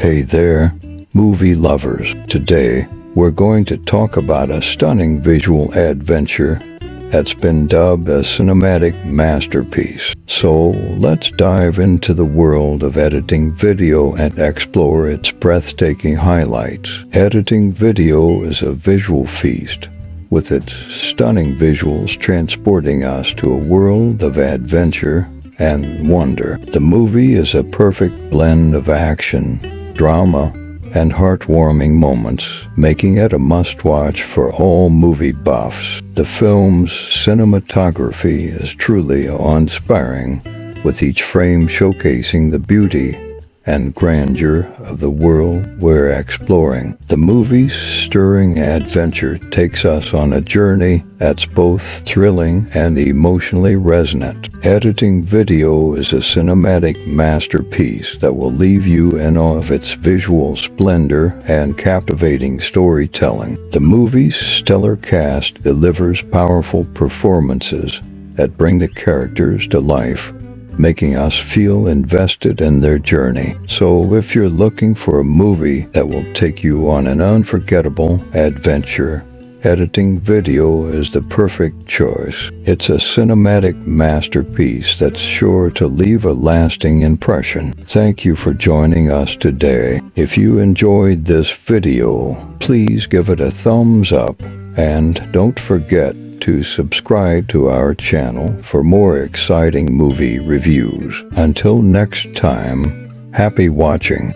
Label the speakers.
Speaker 1: Hey there, movie lovers. Today, we're going to talk about a stunning visual adventure that's been dubbed a cinematic masterpiece. So, let's dive into the world of editing video and explore its breathtaking highlights. Editing video is a visual feast, with its stunning visuals transporting us to a world of adventure and wonder. The movie is a perfect blend of action, drama, and heartwarming moments, making it a must-watch for all movie buffs. The film's cinematography is truly awe-inspiring, with each frame showcasing the beauty and grandeur of the world we're exploring. The movie's stirring adventure takes us on a journey that's both thrilling and emotionally resonant. Editing video is a cinematic masterpiece that will leave you in awe of its visual splendor and captivating storytelling. The movie's stellar cast delivers powerful performances that bring the characters to life, making us feel invested in their journey. So if you're looking for a movie that will take you on an unforgettable adventure, editing video is the perfect choice. It's a cinematic masterpiece that's sure to leave a lasting impression. Thank you for joining us today. If you enjoyed this video, please give it a thumbs up and don't forget to subscribe to our channel for more exciting movie reviews. Until next time, happy watching.